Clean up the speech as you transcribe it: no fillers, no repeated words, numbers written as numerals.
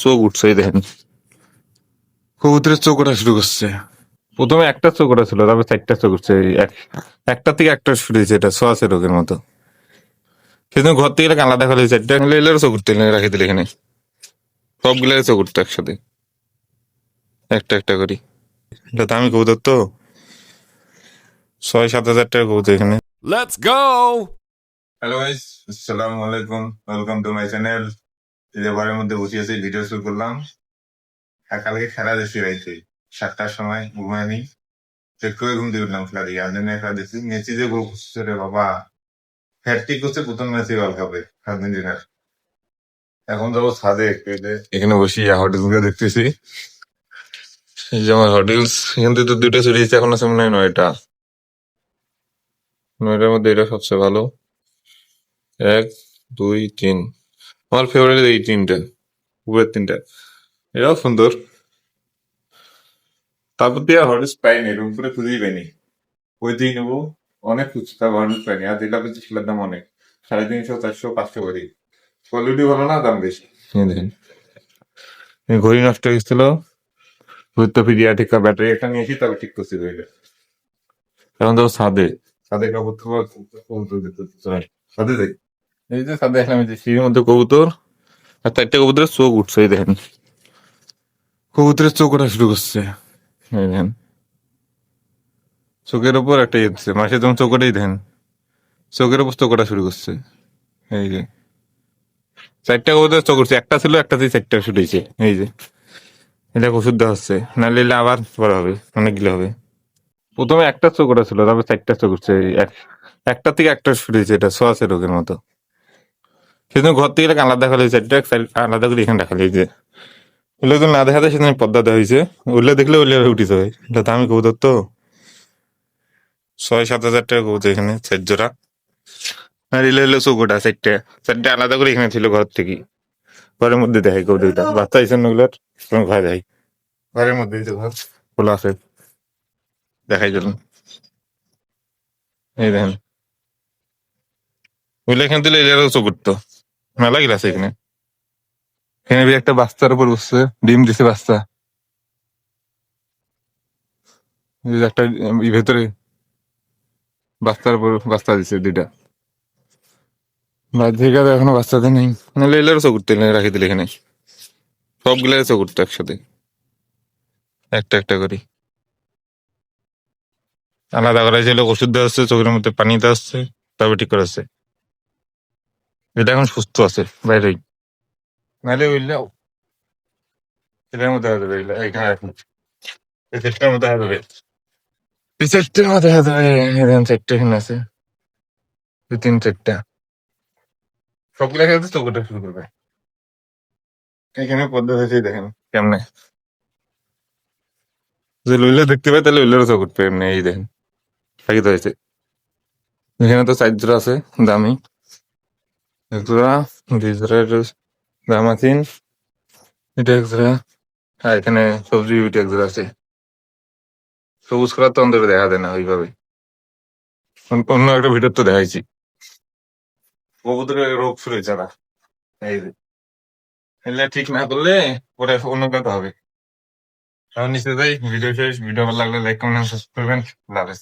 চোখ উঠছে, এই দেখেন কবুতরের চোখ ওঠা শুরু করছে। প্রথমে একটা চোখ ওঠা ছিল, তারপর চারটা চোখ উঠছে। একটা থেকে একটা শুরু হয়েছে, এটা সোয়াশে রোগের মতো। সেজন্য ঘর থেকে আলাদা খালি চারটা এলেও চোখ উঠতে রাখি দিলে এখানে সবগুলো চোখ উঠতো একসাথে, একটা একটা করি। এটা দামি কবুতর তো, 6-7 হাজার টাকা কবুতর এখানে। Let's go! হ্যালো গাইস, আসসালামু আলাইকুম, ওয়েলকাম টু মাই চ্যানেল। এবারের মধ্যে বসে আছি, ভিডিও শুরু করলাম। আর কালকে খেলা দেখছি রাইতে 7টার সময়, ঘুমায়নি। চেক করে ঘুম দিয়ে উঠলাম, খেলা দেখি আর্জেন্টিনা খেলা দেখছি। মেসি যে গোল করছে রে বাবা, হ্যাটট্রিক করছে প্রথম ম্যাচে ওয়ার্ল্ড কাপে আর্জেন্টিনার। এখন যাবো ছাদে একটু, এই যে এখানে বসি হোটেল গুলো দেখতেছি। এই যে আমার হোটেলস, এখান থেকে তো দুটো ছুটি দিচ্ছে, এখন আছে মনে হয় 9টা। 9টার মধ্যে এটা সবচেয়ে ভালো। 1, 2, 3, আমার ফেভারিট এই তিনটা, উপরের তিনটা। এটাও সুন্দর। তারপর দিয়ে হরলিক্স পাইনি, রুম করে খুঁজেই পাইনি। ওই দিন নেবো, অনেক খুঁজছি, তার হরলিক্স পাইনি। আর যেটা পেয়েছি সেটার দাম অনেক, 350, 400, 500 করি। কোয়ালিটি ভালো না, দাম বেশি। এই দেখেন, এই ঘড়ি নষ্ট হয়ে গেছিল, ঘুরতে ফিরিয়ে ঠিক ব্যাটারি একটা নিয়েছি, তবে ঠিক করছি ঘড়িটা। এখন তো ছাদে, ছাদে কাপড় থাকবো, কবুতর দেখতে চাই। ছাদে যাই, এই যে ছাদে দেখলাম, এই যে সিঁড়ির মধ্যে কবুতর, আর 4টা কবুতরের চোখ উঠছে, এই দেখেন কবুতরের চোখ ওঠা শুরু করছে। এই দেখেন চোখের উপর একটা ইয়ে দিচ্ছে, মাসে যেমন চোখ ওঠেই দেখেন, চোখের উপর চোখ ওঠা শুরু করছে। এই যে 4টা কবুতর চোখ উঠছে, একটা ছিল, একটা থেকে 4টা ছুটেছে। এই যে এটা ওষুধ দেওয়া হচ্ছে, নাহলে এলে আবার বড় হবে, অনেকগুলো হবে। প্রথমে একটা চোখ ওঠা ছিল, তারপর 4টা চোখ উঠছে। একটা থেকে একটা ছুটেছে, এটা সোয়াশে রোগের মতো। সেজন্য ঘর থেকে আলাদা খালি 4টা আলাদা করে এখানে রাখা, এই যে ওগুলো তো না দেখাতে সেদিন পর্দা দেওয়া হয়েছে। ওগুলো দেখলে ওগুলো উঠে যাবে, এটা দামি কবুতর তো। 6-7 হাজার টাকা কবুতর এখানে 4 জোড়া। আর এলে এলে চৌকোটা 4টা, 4টা আলাদা করে এখানে ছিল ঘর থেকে। ঘরের মধ্যে দেখাই কবুতরটা, বাচ্চা হিসেবে ওগুলোর ঘরে দেখাই। ঘরের মধ্যে এই যে ঘর খোলা আছে, দেখাই চলুন। এই দেখেন, ওইগুলো এখানে দিলে এলেও চোখ উঠতো। মেলা গিলা আছে এখানে। এখানে একটা বাচ্চার উপর বসছে, ডিম দিছে বাচ্চা। এই যে একটা ভেতরে বাচ্চার উপর বাচ্চা দিছে 2টা। বাদ থেকে এখনো বাচ্চাদের নেই, নাহলে এলেও চোখ উঠতে রাখি দিলে এখানে সবগুলো চোখ উঠতো একসাথে, একটা একটা করে আলাদা করা হয়েছিল। ওষুধ দেওয়া হচ্ছে, চোখের মধ্যে পানি দেওয়া হচ্ছে, তবে ঠিক করে হচ্ছে। এটা এখন সুস্থ আছে বাইরেই, নাহলে ওইলেও এটার মধ্যে হয়ে যাবে। এখানে এখন এই সেটটার মধ্যে হয়ে যাবে, এই সেটটার মধ্যে হয়ে যাবে। এখানে 4টা এখানে আছে, 2, 3, 4টা সবগুলো খেলতে চোখ ওঠা শুরু করবে। এখানে পদ্ধতি হয়েছে, দেখেন কেমনে। যে লইলে দেখতে পাই, তাহলে লইলেরও চোখ উঠবে এমনি। এই দেখেন থাকিত হয়েছে। এখানে তো 4 জোড়া আছে দামি, 1 জোড়া, 2 জোড়া, এটা দাম আছে, এটা 1 জোড়া। আর এখানে সবজি বিউটি 1 জোড়া আছে। সবুজ কালার তো অন্তরে দেখা যায় না ওইভাবে, অন্য একটা ভিডিও তো দেখাইছি। কবুতরের রোগ শুরু হয়েছে না, এই যে এগুলা ঠিক না করলে পরে অন্য কথা হবে। কারণ নিচে যাই, ভিডিও শেষ। ভিডিও ভালো লাগলে লাইক কমেন্ট সাবস্ক্রাইব করবেন। আল্লাহ হাফেজ।